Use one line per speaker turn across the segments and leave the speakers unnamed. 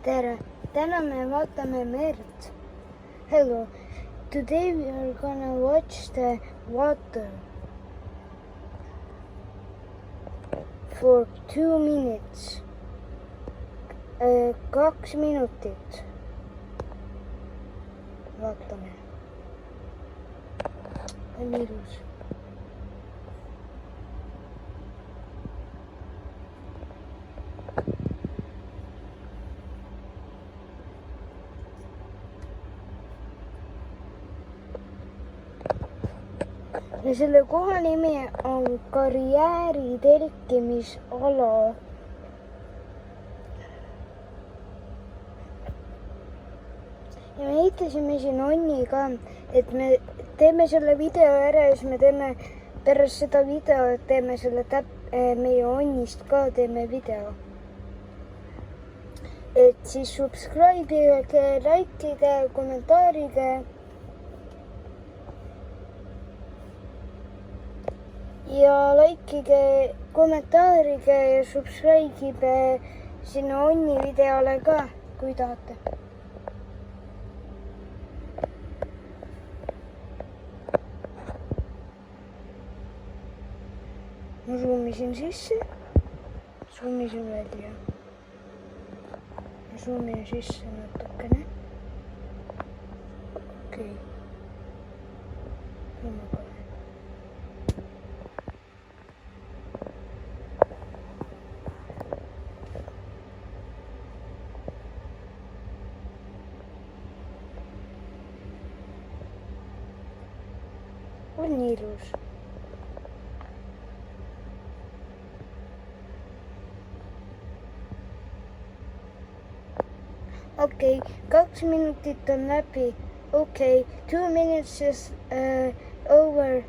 tere, täna me vaatame merd. Hello, today we are gonna watch the water for 2 minutes. 2 minutit. Vaatame. On ilus. Ja selle koha nimi on karjääri telkimisala. Ja me ehitasime siin onni ka, et me teeme selle video ära ja siis me teeme pärast seda video, teeme selle meie onnist ka teeme video. Et siis subscribe'ige, likeige, kommentaarige. Ja likeige, kommentaarige ja subscribe'ige sinna onni videole ka, kui tahate. Ma zoomisin sisse, zoomisin välja. Ma zoomin sisse natukene. Okei. On ilus. Okei, 2 minutit on läbi. Okei, 2 minutes is over.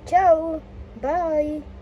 Ciao, bye.